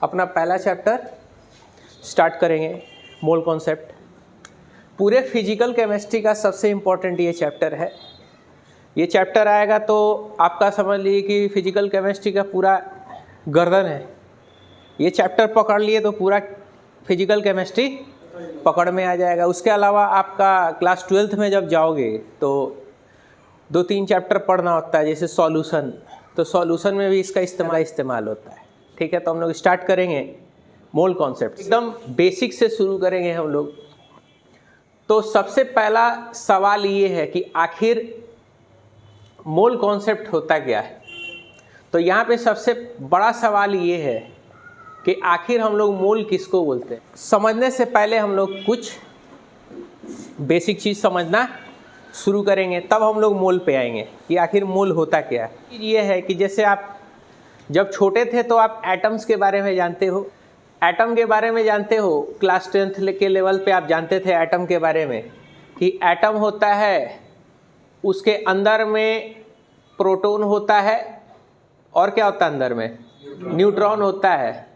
अपना पहला chapter start करेंगे, मोल कॉन्सेप्ट। पूरे फिजिकल केमिस्ट्री का सबसे इम्पोर्टेंट ये चैप्टर है। ये चैप्टर आएगा तो आपका समझ लीजिए कि फिजिकल केमिस्ट्री का पूरा गर्दन है। ये चैप्टर पकड़ लिए तो पूरा फिजिकल केमिस्ट्री पकड़ में आ जाएगा। उसके अलावा आपका क्लास 12th में जब जाओगे तो 2-3 चैप्टर पढ़ना होता है, जैसे सॉल्यूशन, तो सॉल्यूशन में भी इसका इस्तेमाल होता है। ठीक है, तो हम लोग स्टार्ट करेंगे मोल कॉन्सेप्ट, एकदम बेसिक से शुरू करेंगे हम लोग। तो सबसे पहला सवाल ये है कि आखिर मोल कॉन्सेप्ट होता क्या है। तो यहाँ पे सबसे बड़ा सवाल ये है कि आखिर हम लोग मोल किसको बोलते हैं। समझने से पहले हम लोग कुछ बेसिक चीज़ समझना शुरू करेंगे, तब हम लोग मोल पे आएंगे कि आखिर मोल होता क्या है। ये है कि जैसे आप जब छोटे थे तो आप एटम्स के बारे में जानते हो, एटम के बारे में जानते हो। क्लास 10th के लेवल पे आप जानते थे एटम के बारे में कि एटम होता है, उसके अंदर में प्रोटॉन होता है और क्या होता है अंदर में, न्यूट्रॉन होता है,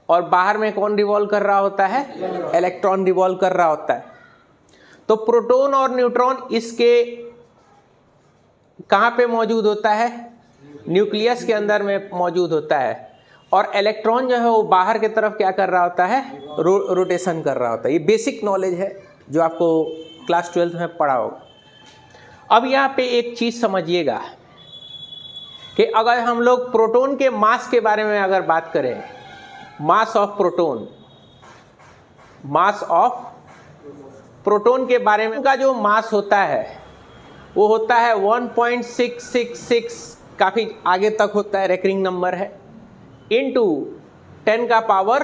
और बाहर में कौन रिवॉल्व कर रहा होता है, इलेक्ट्रॉन रिवॉल्व कर रहा होता है। तो प्रोटॉन और न्यूट्रॉन इसके कहाँ पे मौजूद होता है, न्यूक्लियस के अंदर में मौजूद होता है, और इलेक्ट्रॉन जो है वो बाहर की तरफ क्या कर रहा होता है, रोटेशन कर रहा होता है। ये बेसिक नॉलेज है जो आपको क्लास 12th में पढ़ा होगा। अब यहाँ पे एक चीज़ समझिएगा कि अगर हम लोग प्रोटॉन के मास के बारे में अगर बात करें, मास of proton, mass of proton के बारे में, का जो मास होता है वो होता है 1.666, काफ़ी आगे तक होता है, रेकरिंग नंबर है, इंटू 10 का पावर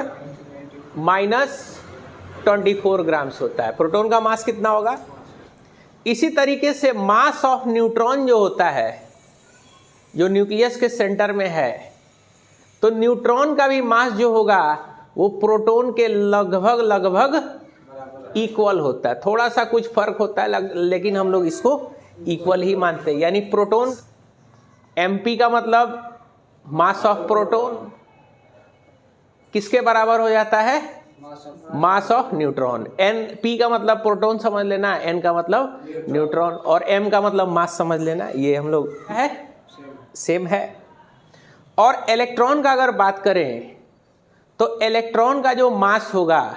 -24 ग्राम्स होता है। प्रोटॉन का मास कितना होगा। इसी तरीके से मास ऑफ न्यूट्रॉन जो होता है, जो न्यूक्लियस के सेंटर में है, तो न्यूट्रॉन का भी मास जो होगा वो प्रोटॉन के लगभग इक्वल होता है। थोड़ा सा कुछ फर्क होता है लेकिन हम लोग इसको इक्वल ही मानते हैं। यानी प्रोटॉन, mp का मतलब मास ऑफ प्रोटॉन किसके बराबर हो जाता है, मास ऑफ न्यूट्रॉन। np का मतलब प्रोटॉन समझ लेना, n का मतलब न्यूट्रॉन, और m का मतलब मास समझ लेना। ये हम लोग है सेम है। और इलेक्ट्रॉन का अगर बात करें तो इलेक्ट्रॉन का जो मास होगा,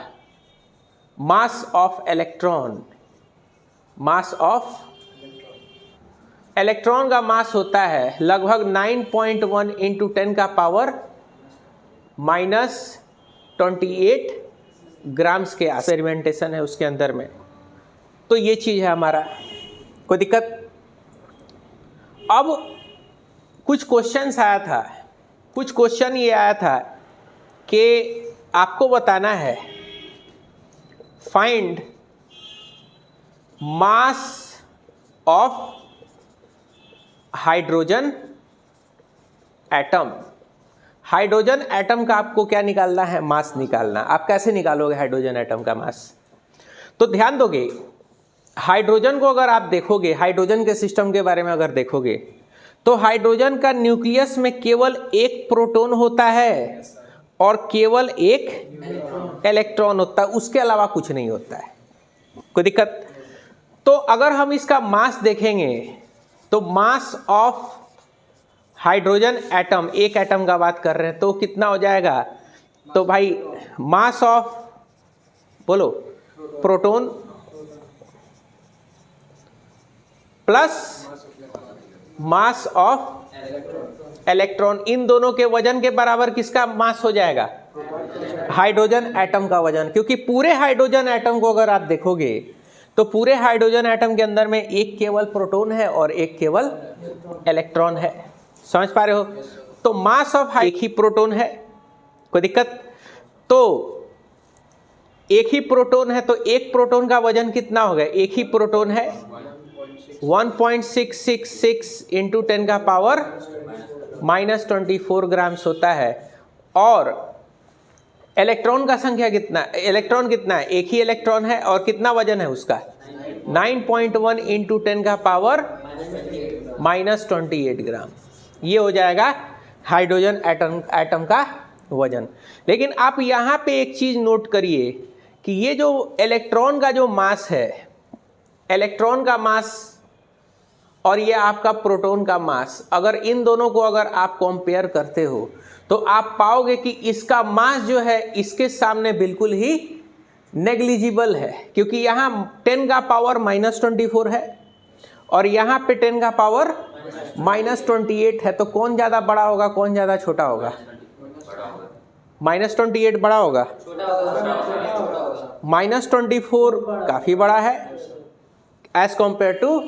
मास of electron, mass of electron का मास होता है लगभग 9.1 इंटू 10 का पावर -28 ग्राम्स के एक्सपेरिमेंटेशन है उसके अंदर में। तो ये चीज़ है हमारा, कोई दिक्कत। अब कुछ क्वेश्चंस आया था, कुछ क्वेश्चन ये आया था कि आपको बताना है find mass of hydrogen atom. Hydrogen atom का आपको क्या निकालना है, मास निकालना। आप कैसे निकालोगे हाइड्रोजन एटम का मास। तो ध्यान दोगे, हाइड्रोजन को अगर आप देखोगे, हाइड्रोजन के सिस्टम के बारे में अगर देखोगे तो हाइड्रोजन का न्यूक्लियस में केवल एक प्रोटॉन होता है और केवल एक इलेक्ट्रॉन होता है, उसके अलावा कुछ नहीं होता है। कोई दिक्कत। तो अगर हम इसका मास देखेंगे तो मास ऑफ हाइड्रोजन एटम, एक एटम का बात कर रहे हैं, तो कितना हो जाएगा। तो भाई मास ऑफ, बोलो, proton plus mass of electron, इन दोनों के वजन के बराबर किसका मास हो जाएगा, हाइड्रोजन एटम का वजन। क्योंकि पूरे हाइड्रोजन एटम को अगर आप देखोगे तो पूरे हाइड्रोजन एटम के अंदर में एक केवल प्रोटॉन है और एक केवल इलेक्ट्रॉन है। समझ पा रहे हो। तो मास ऑफ एक ही प्रोटॉन है, कोई दिक्कत। तो एक ही प्रोटॉन है तो एक प्रोटॉन का वजन कितना होगा, एक ही प्रोटॉन है 1.666 इंटू 10 का पावर -24 ग्राम्स होता है। और इलेक्ट्रॉन का संख्या कितना, इलेक्ट्रॉन कितना है, एक ही इलेक्ट्रॉन है, और कितना वजन है उसका 9.1 इंटू 10 का पावर -28 ग्राम। ये हो जाएगा हाइड्रोजन एटम का वजन। लेकिन आप यहाँ पे एक चीज़ नोट करिए कि ये जो इलेक्ट्रॉन का जो मास है, इलेक्ट्रॉन का मास और ये आपका प्रोटॉन का मास, अगर इन दोनों को अगर आप कंपेयर करते हो तो आप पाओगे कि इसका मास जो है इसके सामने बिल्कुल ही नेग्लिजिबल है, क्योंकि यहाँ 10 का पावर -24 है और यहाँ पे 10 का पावर -28 है। तो कौन ज़्यादा बड़ा होगा, कौन ज़्यादा छोटा होगा? -28 बड़ा होगा। -24 काफ़ी बड़ा है एज कंपेयर टू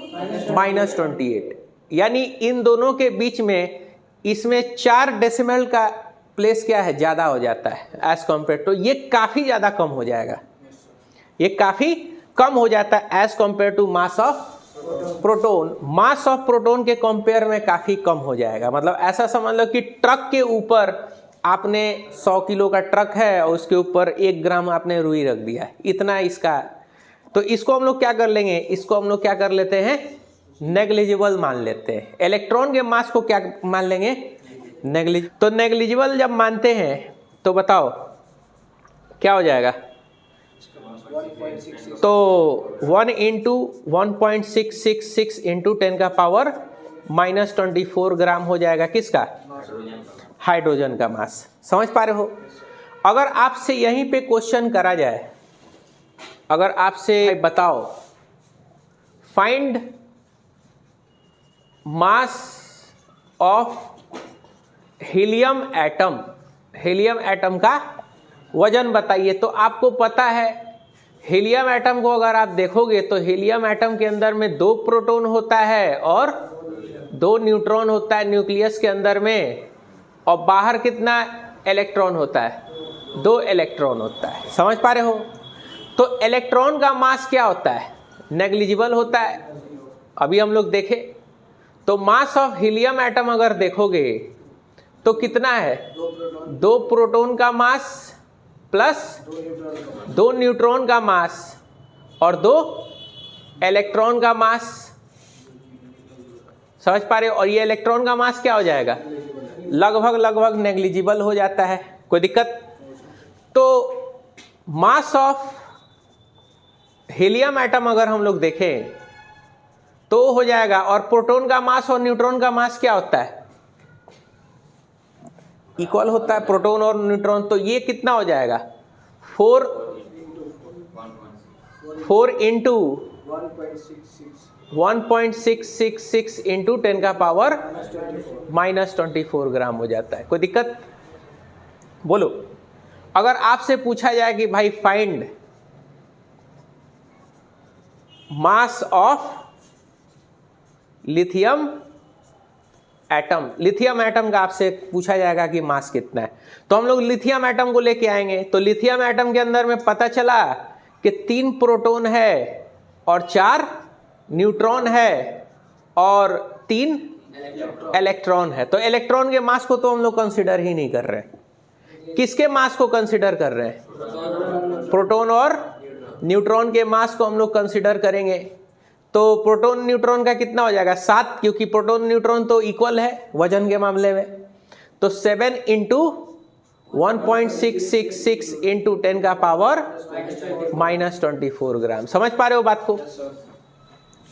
-28, यानी इन दोनों के बीच में इसमें 4 डेसिमल का प्लेस क्या है, ज़्यादा हो जाता है एज कंपेयर टू, ये काफ़ी ज़्यादा कम हो जाएगा, ये काफ़ी कम हो जाता है as compare to mass of proton. Mass of proton के कंपेयर में काफ़ी कम हो जाएगा। मतलब ऐसा समझ लो कि ट्रक के ऊपर आपने 100 किलो का ट्रक है और उसके ऊपर 1 ग्राम आपने रुई रख दिया, इतना इसका, तो इसको हम लोग क्या कर लेंगे, इसको हम लोग क्या कर लेते हैं, नेग्लिजिबल मान लेते हैं। इलेक्ट्रॉन के मास को क्या मान लेंगे, तो नेग्लिजिबल जब मानते हैं तो बताओ क्या हो जाएगा, तो 1 × 1.666 × 10 का पावर -24 ग्राम हो जाएगा किसका, हाइड्रोजन का मास। समझ पा रहे हो? अगर आपसे यहीं पे क्वेश्चन करा जाए, अगर आपसे बताओ find mass of helium atom, helium atom का वजन बताइए, तो आपको पता है हीलियम एटम को अगर आप देखोगे तो हीलियम एटम के अंदर में 2 प्रोटॉन होता है और 2 न्यूट्रॉन होता है न्यूक्लियस के अंदर में, और बाहर कितना इलेक्ट्रॉन होता है, 2 इलेक्ट्रॉन होता है। समझ पा रहे हो? तो इलेक्ट्रॉन का मास क्या होता है, नेग्लिजिबल होता है। अभी हम लोग देखें तो मास ऑफ हीलियम एटम अगर देखोगे तो कितना है, 2 प्रोटॉन का मास प्लस 2 न्यूट्रॉन का मास और 2 इलेक्ट्रॉन का मास। समझ पा रहे हो? और ये इलेक्ट्रॉन का मास क्या हो जाएगा, लगभग नेग्लिजिबल हो जाता है, कोई दिक्कत। तो मास ऑफ हीलियम एटम अगर हम लोग देखें तो हो जाएगा, और प्रोटॉन का मास और न्यूट्रॉन का मास क्या होता है, इक्वल होता है, प्रोटॉन और न्यूट्रॉन। तो ये कितना हो जाएगा, 4 × 1.666 × 10 का पावर -24 ग्राम हो जाता है। कोई दिक्कत? बोलो, अगर आपसे पूछा जाए कि भाई find mass of lithium atom, lithium atom का आपसे पूछा जाएगा कि मास कितना है, तो हम लोग लिथियम एटम को लेके आएंगे। तो लिथियम एटम के अंदर में पता चला कि 3 प्रोटॉन है और 4 न्यूट्रॉन है और 3 इलेक्ट्रॉन है। तो इलेक्ट्रॉन के मास को तो हम लोग कंसिडर ही नहीं कर रहे हैं, किसके मास को कंसिडर कर रहे हैं, प्रोटॉन और न्यूट्रॉन के मास को हम लोग कंसिडर करेंगे। तो प्रोटॉन न्यूट्रॉन का कितना हो जाएगा, 7, क्योंकि प्रोटॉन न्यूट्रॉन तो इक्वल है वजन के मामले में। तो 7 × 1.666 × 10 का पावर -24 ग्राम। समझ पा रहे हो बात को?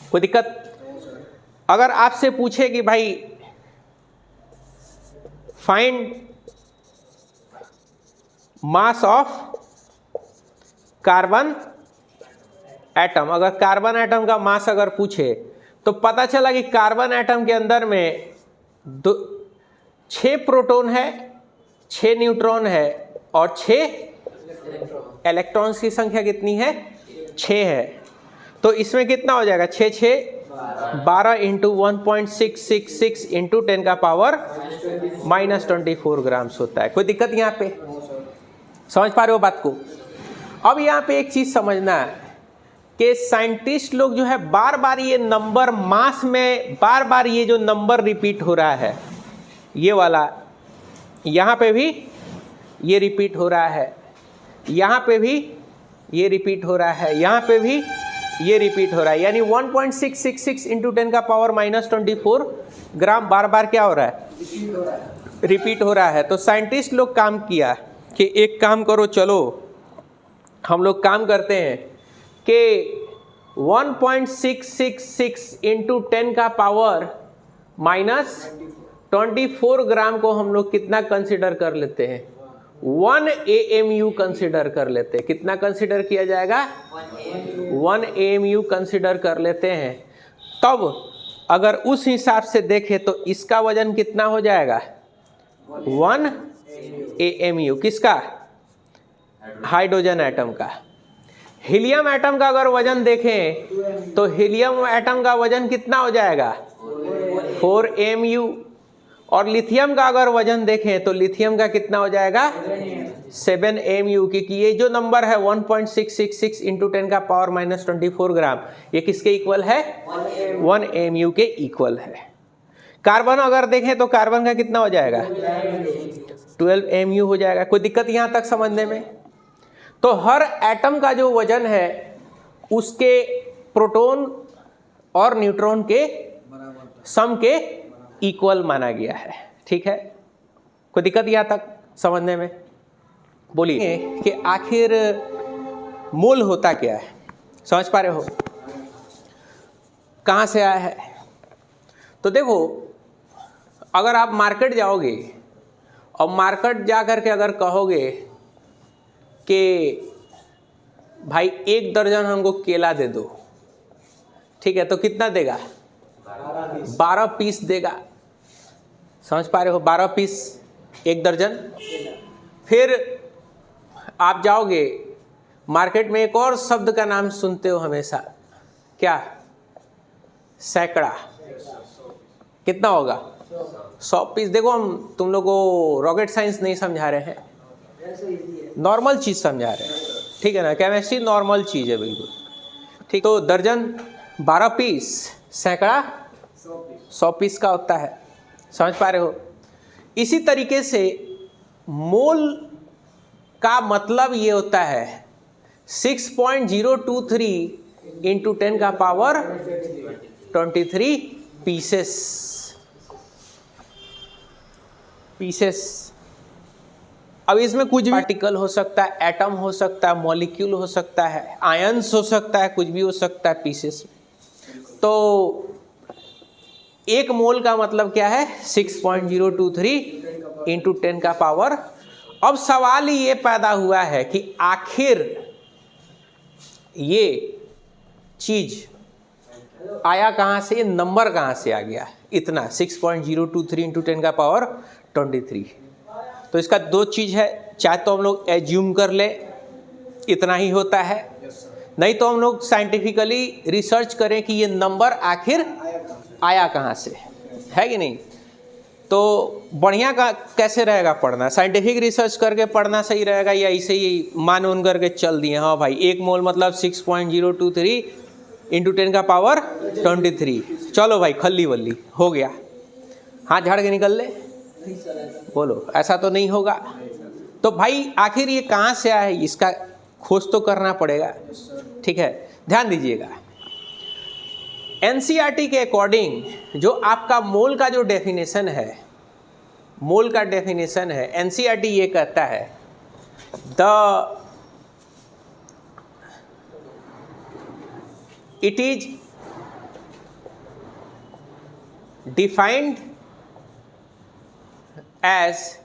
कोई दिक्कत? अगर आपसे पूछे कि भाई find mass of carbon atom, अगर कार्बन एटम का मास अगर पूछे तो पता चला कि कार्बन एटम के अंदर में 6 प्रोटॉन है, 6 न्यूट्रॉन है और 6 इलेक्ट्रॉन्स की संख्या कितनी है, 6 है। तो इसमें कितना हो जाएगा, 6 × 12 × 1.666 × 10 का पावर -24 ग्राम्स होता है। कोई दिक्कत यहाँ पे? समझ पा रहे हो बात को? अब यहाँ पे एक चीज समझना है कि साइंटिस्ट लोग जो है बार बार ये नंबर मास में बार बार ये जो नंबर रिपीट हो रहा है, ये वाला यहाँ पे भी ये रिपीट हो रहा है, यहाँ पे भी ये रिपीट हो रहा है, यहाँ पे भी ये रिपीट हो रहा है, यानी 1.666 × 10 का पावर -24 ग्राम बार बार क्या हो रहा है, रिपीट हो रहा है। तो साइंटिस्ट लोग काम किया कि एक काम करो, चलो हम लोग काम करते हैं कि 1.666 इंटू 10 का पावर -24 ग्राम को हम लोग कितना कंसिडर कर लेते हैं, 1 AMU कंसिडर कर लेते हैं। कितना कंसिडर किया जाएगा, 1 AMU कंसिडर कर लेते हैं। तब अगर उस हिसाब से देखें तो इसका वजन कितना हो जाएगा, 1 AMU। किसका, हाइड्रोजन एटम का। हीलियम एटम का अगर वजन देखें तो हीलियम एटम का वजन कितना हो जाएगा, 4 AMU। और लिथियम का अगर वजन देखें तो लिथियम का कितना हो जाएगा, 7 AMU। क्योंकि ये जो नंबर है 1.666 इंटू 10 का पावर -24 ग्राम, ये किसके इक्वल है, 1 AMU के इक्वल है। कार्बन अगर देखें तो कार्बन का कितना हो जाएगा, 12 AMU हो जाएगा। कोई दिक्कत यहाँ तक समझने में? तो हर एटम का जो वजन है उसके प्रोटॉन और न्यूट्रॉन के सम के इक्वल माना गया है। ठीक है, कोई दिक्कत यहाँ तक समझने में? बोलिए कि आखिर मोल होता क्या है, समझ पा रहे हो, कहाँ से आया है? तो देखो, अगर आप मार्केट जाओगे और मार्केट जा कर के अगर कहोगे कि भाई 1 दर्जन हमको केला दे दो, ठीक है, तो कितना देगा, 12 पीस देगा। समझ पा रहे हो, 12 पीस 1 दर्जन। फिर आप जाओगे मार्केट में, एक और शब्द का नाम सुनते हो हमेशा, क्या, सैकड़ा। कितना होगा, 100 पीस। देखो, हम तुम लोग को रॉकेट साइंस नहीं समझा रहे हैं, नॉर्मल चीज़ समझा रहे हैं, ठीक है ना। केमिस्ट्री नॉर्मल चीज़ है बिल्कुल, ठीक। तो दर्जन 12 पीस, सैकड़ा 100 पीस का होता है। समझ पा रहे हो? इसी तरीके से मोल का मतलब ये होता है 6.023 इंटू 10 का पावर 23 पीसेस। अब इसमें कुछ भी पार्टिकल हो सकता है, एटम हो सकता है, मॉलिक्यूल हो सकता है, आयंस हो सकता है, कुछ भी हो सकता है पीसेस। तो 1 मोल का मतलब क्या है, 6.023 इंटू 10 का पावर। अब सवाल ही ये पैदा हुआ है कि आखिर ये चीज आया कहाँ से, ये नंबर कहाँ से आ गया इतना, 6.023 इंटू 10 का पावर 23। तो इसका 2 चीज़ है, चाहे तो हम लोग एज्यूम कर ले इतना ही होता है, नहीं तो हम लोग साइंटिफिकली रिसर्च करें कि ये नंबर आखिर आया कहाँ से, है कि नहीं। तो बढ़िया का कैसे रहेगा पढ़ना, साइंटिफिक रिसर्च करके पढ़ना सही रहेगा, या ऐसे ही मान उन करके चल दिए, हाँ भाई 1 मोल मतलब 6.023 इंटू 10 का पावर 23, चलो भाई खल्ली वल्ली हो गया, हाथ झाड़ के निकल ले, बोलो, ऐसा तो नहीं होगा। तो भाई आखिर ये कहाँ से आया है, इसका खोज तो करना पड़ेगा, ठीक है। ध्यान दीजिएगा, एनसीईआरटी के अकॉर्डिंग जो आपका मोल का जो डेफिनेशन है, मोल का डेफिनेशन है, एनसीईआरटी ये कहता है it is defined as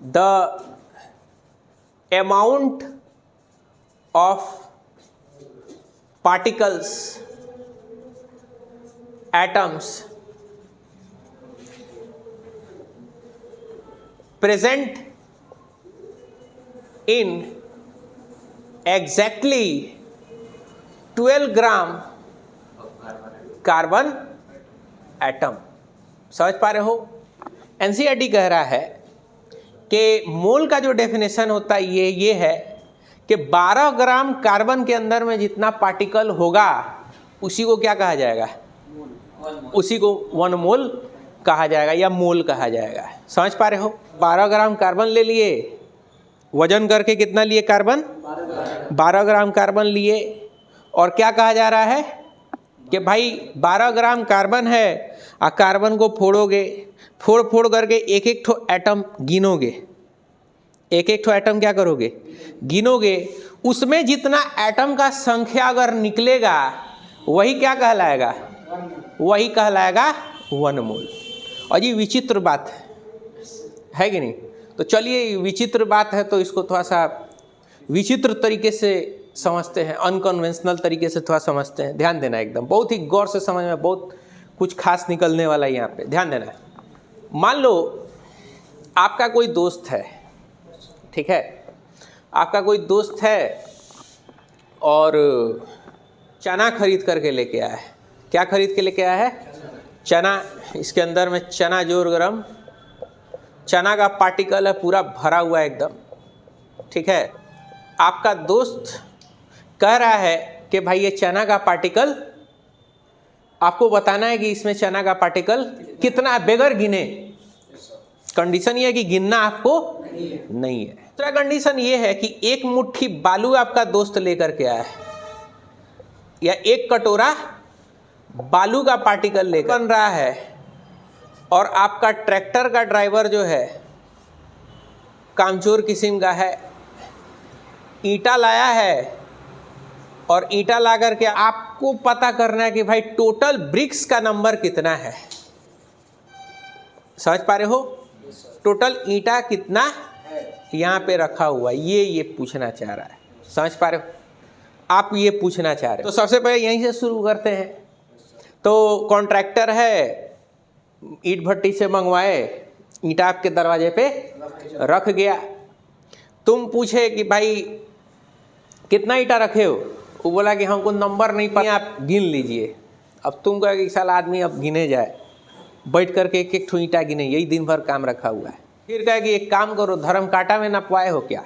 the amount of particles, atoms present in exactly 12 gram carbon atom. समझ पा रहे हो? एनसीईआरटी कह रहा है कि मोल का जो डेफिनेशन होता है ये है कि 12 ग्राम कार्बन के अंदर में जितना पार्टिकल होगा उसी को क्या कहा जाएगा, उसी को 1 मोल कहा जाएगा या मोल कहा जाएगा। समझ पा रहे हो? 12 ग्राम कार्बन ले लिए, वजन करके कितना लिए कार्बन, 12 ग्राम कार्बन लिए, और क्या कहा जा रहा है कि भाई 12 ग्राम कार्बन है, कार्बन को फोड़ोगे फोड़ फोड़ करके एक एक ठो एटम गिनोगे, एक एक ठो एटम क्या करोगे, गिनोगे। उसमें जितना एटम का संख्या अगर निकलेगा वही क्या कहलाएगा, वही कहलाएगा 1 मोल। और ये विचित्र बात है कि नहीं? तो चलिए विचित्र बात है तो इसको थोड़ा सा विचित्र तरीके से समझते हैं, अनकन्वेंशनल तरीके से थोड़ा समझते हैं। ध्यान देना, एकदम बहुत ही गौर से समझ में, बहुत कुछ खास निकलने वाला है यहाँ पे, ध्यान देना है। मान लो आपका कोई दोस्त है, ठीक है, आपका कोई दोस्त है और चना खरीद करके लेके आया है। क्या खरीद के लेके आया है? चना। इसके अंदर में चना जोर गरम, चना का पार्टिकल है पूरा भरा हुआ एकदम, ठीक है। आपका दोस्त कह रहा है कि भाई ये चना का पार्टिकल, आपको बताना है कि इसमें चना का पार्टिकल कितना है बगैर गिने। कंडीशन ये है कि गिनना आपको नहीं है। दूसरा कंडीशन ये है कि एक मुट्ठी बालू आपका दोस्त लेकर के आया है, या एक कटोरा बालू का पार्टिकल लेकर बन रहा है, और आपका ट्रैक्टर का ड्राइवर जो है कामचोर किस्म का है, ईंटा लाया है, और ईंटा ला करके आपको पता करना है कि भाई टोटल ब्रिक्स का नंबर कितना है। समझ पा रहे हो? टोटल ईंटा कितना यहाँ पे रखा हुआ, ये पूछना चाह रहा है। समझ पा रहे हो? आप ये पूछना चाह रहे हो। तो सबसे पहले यहीं से शुरू करते हैं। तो कॉन्ट्रैक्टर है, ईंट भट्टी से मंगवाए, ईंटा आपके दरवाजे पे रख गया। तुम पूछे कि भाई कितना ईंटा रखे हो? वो बोला कि हमको नंबर नहीं पता, आप गिन लीजिए। अब तुम कहे कि साला आदमी अब गिने जाए, बैठ करके एक एक ठो ईंटा गिने, यही दिन भर काम रखा हुआ है। फिर कहे कि एक काम करो, धर्म कांटा में नपवाए हो क्या?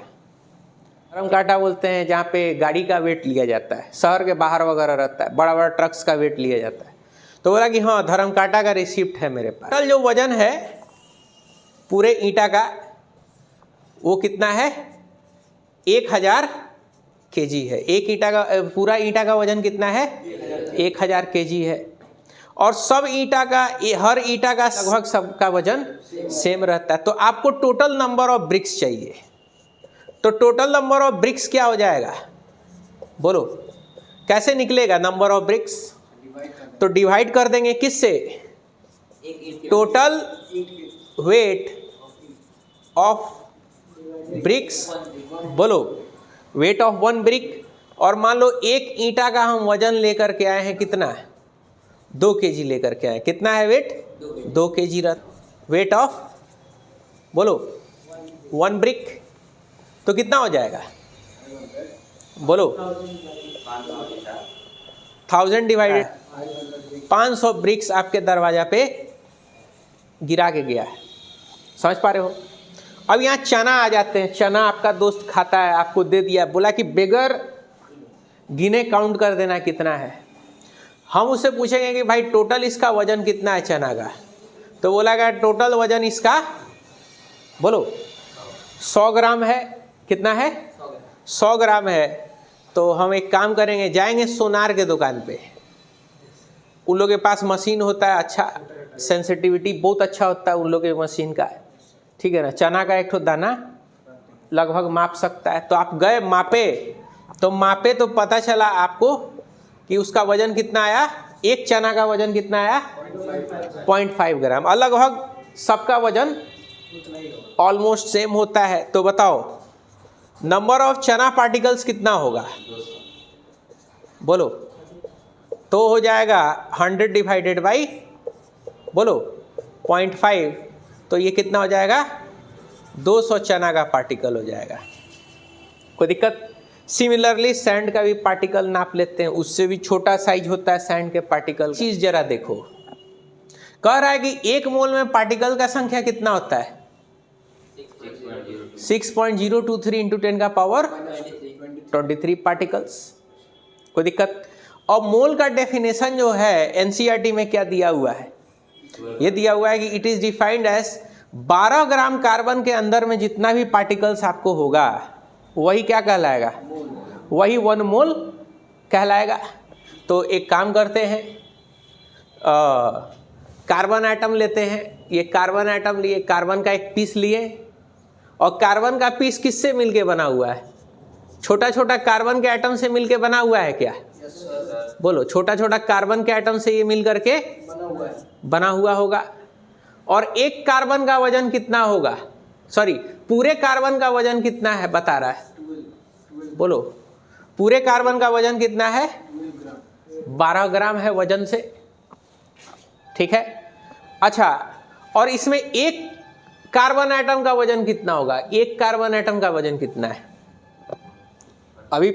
धर्म कांटा बोलते हैं जहाँ पे गाड़ी का वेट लिया जाता है, शहर के बाहर वगैरह रहता है, बड़ा बड़ा ट्रक्स का वेट लिया जाता है। तो बोला कि हाँ धर्म कांटा का रिसिप्ट है मेरे पास। टोटल जो वजन है पूरे ईंटा का वो कितना है? 1000 kg है। एक ईंटा का, पूरा ईंटा का वजन कितना है? 1000 kg है। और सब ईंटा का, हर ईंटा का लगभग सबका वजन सेम रहता है। तो आपको टोटल नंबर ऑफ ब्रिक्स चाहिए। तो टोटल नंबर ऑफ ब्रिक्स क्या हो जाएगा? बोलो कैसे निकलेगा नंबर ऑफ ब्रिक्स? तो डिवाइड कर देंगे किससे? टोटल वेट ऑफ ब्रिक्स, बोलो वेट ऑफ 1 ब्रिक। और मान लो एक ईंटा का हम वजन लेकर के आए हैं, कितना है? 2 kg लेकर के आए। कितना है वेट? 2 kg रहा। वेट ऑफ, बोलो 1 ब्रिक तो कितना हो जाएगा? बोलो 1000 डिवाइडेड 500 ब्रिक्स आपके दरवाजा पे गिरा के गया है। समझ पा रहे हो? अब यहाँ चना आ जाते हैं। चना आपका दोस्त खाता है, आपको दे दिया, बोला कि बगैर गिने काउंट कर देना कितना है। हम उससे पूछेंगे कि भाई टोटल इसका वजन कितना है चना का? तो बोला कि टोटल वजन इसका, बोलो 100 ग्राम है। कितना है? 100 ग्राम है। तो हम एक काम करेंगे, जाएंगे सोनार के दुकान पे, उन लोगों के पास मशीन होता है, अच्छा सेंसिटिविटी बहुत अच्छा होता है उन लोगों के मशीन का, ठीक है ना। चना का एक ठो दाना लगभग माप सकता है। तो आप गए मापे, तो पता चला आपको कि उसका वजन कितना आया? एक चना का वजन कितना आया? 0.5 ग्राम। और लगभग सबका वजन ऑलमोस्ट सेम होता है। तो बताओ नंबर ऑफ चना पार्टिकल्स कितना होगा? बोलो। तो हो जाएगा 100 डिवाइडेड बाई, बोलो 0.5, तो ये कितना हो जाएगा? 200 चना का पार्टिकल हो जाएगा। कोई दिक्कत? सिमिलरली सैंड का भी पार्टिकल नाप लेते हैं, उससे भी छोटा साइज होता है सैंड के पार्टिकल। चीज जरा देखो, कह रहा है कि 1 मोल में पार्टिकल का संख्या कितना होता है? 6.023 इंटू 10 का पावर 23 पार्टिकल्स। कोई दिक्कत? और मोल का डेफिनेशन जो है एनसीईआरटी में क्या दिया हुआ है? ये दिया हुआ है कि it is defined as 12 gram carbon के अंदर में जितना भी पार्टिकल्स आपको होगा वही क्या कहलाएगा? वही 1 मोल कहलाएगा। तो एक काम करते हैं, कार्बन एटम लेते हैं, ये कार्बन एटम लिए, कार्बन का एक पीस लिए, और कार्बन का पीस किससे मिलके बना हुआ है? छोटा छोटा कार्बन के एटम से मिलके बना हुआ है क्या? बोलो, छोटा छोटा कार्बन के एटम से ये मिल करके बना हुआ होगा। और एक कार्बन का वजन कितना होगा? सॉरी, पूरे कार्बन का वजन कितना है बता रहा है? बोलो, पूरे कार्बन का वजन कितना है? 12 ग्राम है वजन से, ठीक है। अच्छा, और इसमें एक कार्बन एटम का वजन कितना होगा? एक कार्बन एटम का वजन कितना है? अभी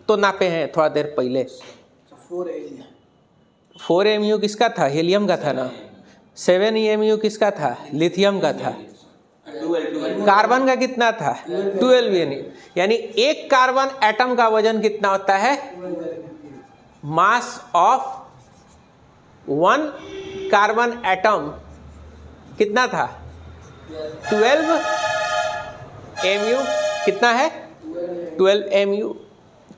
तो नापे हैं थोड़ा देर पहले। 4 mu किसका था? हीलियम का था ना। 7 mu किसका था? लिथियम का था। कार्बन का कितना था? 12 mu। यानी एक कार्बन एटम का वजन कितना होता है? मास ऑफ 1 कार्बन एटम कितना था? 12 mu। कितना है? 12 mu।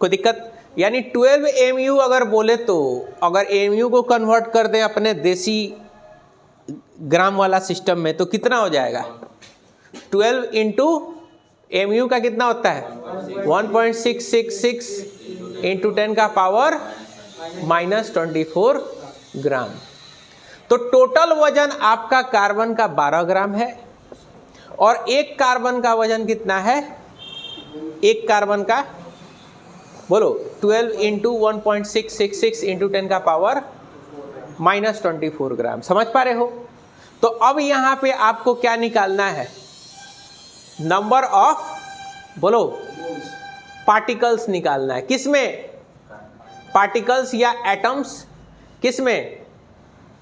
कोई दिक्कत? यानी 12 mu अगर बोले तो, अगर mu को कन्वर्ट कर दें अपने देसी ग्राम वाला सिस्टम में तो कितना हो जाएगा? 12 इंटू mu का कितना होता है? 1.666 इंटू 10 का पावर -24 ग्राम। तो टोटल वजन आपका कार्बन का 12 ग्राम है, और एक कार्बन का वजन कितना है? एक कार्बन का, बोलो, 12 इंटू 1.666 इंटू 10 का पावर -24 ग्राम। समझ पा रहे हो? तो अब यहां पे आपको क्या निकालना है? नंबर ऑफ, बोलो, पार्टिकल्स निकालना है। किसमें? पार्टिकल्स या एटम्स किसमें?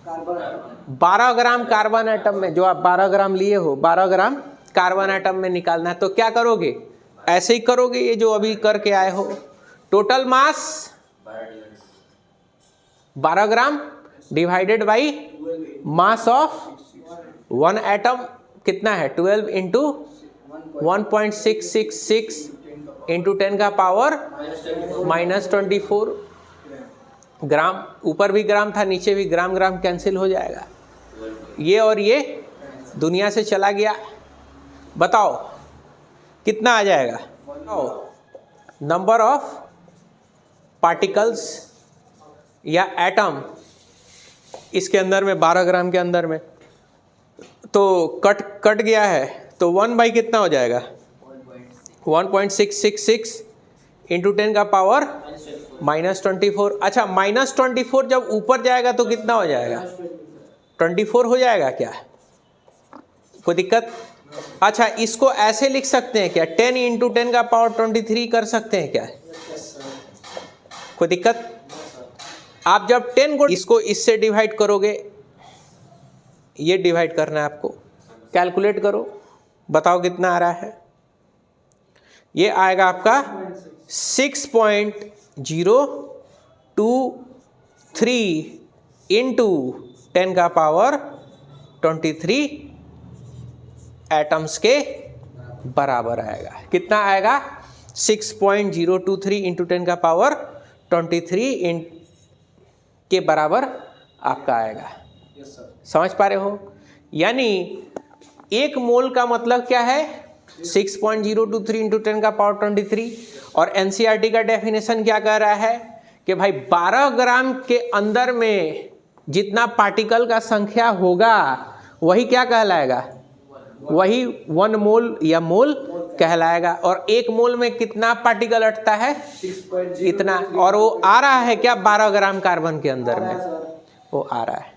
12 ग्राम कार्बन एटम में। जो आप 12 ग्राम लिए हो, 12 ग्राम कार्बन एटम में निकालना है। तो क्या करोगे? ऐसे ही करोगे, ये जो अभी करके आए हो। Total mass 12 gram divided by mass of 1 atom कितना है? 12 इंटू 1.666 इंटू 10 का पावर -24 ग्राम। ऊपर भी ग्राम था, नीचे भी ग्राम, ग्राम कैंसिल हो जाएगा। ये और ये दुनिया से चला गया। बताओ कितना आ जाएगा? नंबर ऑफ पार्टिकल्स या एटम इसके अंदर में 12 ग्राम के अंदर में तो कट गया है, तो 1 बाई कितना हो जाएगा? 1.666 इंटू 10 का पावर -24। अच्छा, -24 जब ऊपर जाएगा तो कितना हो जाएगा? 24 हो जाएगा क्या? कोई दिक्कत? अच्छा, इसको ऐसे लिख सकते हैं क्या? 10 इंटू 10 का पावर 23 कर सकते हैं क्या? कोई दिक्कत? आप जब 10 को इसको इससे डिवाइड करोगे, ये डिवाइड करना है आपको। कैलकुलेट करो, बताओ कितना आ रहा है? ये आएगा आपका 6.023 इंटू 10 का पावर 23 एटम्स के बराबर आएगा। कितना आएगा? 6.023 इंटू 10 का पावर 23 के बराबर आपका आएगा। समझ पा रहे हो? यानी एक मोल का मतलब क्या है? 6.023 इंटू 10 का पावर 23। और एनसीईआरटी का डेफिनेशन क्या कह रहा है कि भाई 12 ग्राम के अंदर में जितना पार्टिकल का संख्या होगा वही क्या कहलाएगा? वही 1 मोल या मोल कहलाएगा। और 1 मोल में कितना पार्टिकल अटता है? इतना। और वो आ रहा है क्या? 12 ग्राम कार्बन के अंदर में वो आ रहा है।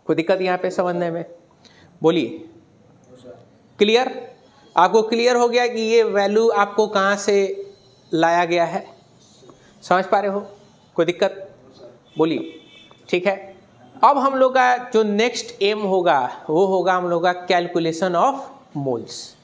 कोई दिक्कत यहाँ पे समझने में? बोलिए। क्लियर? आपको क्लियर हो गया कि ये वैल्यू आपको कहाँ से लाया गया है? समझ पा रहे हो? कोई दिक्कत? बोलिए। ठीक है, अब हम लोग का जो नेक्स्ट एम होगा वो होगा हम लोग का कैलकुलेशन ऑफ मोल्स।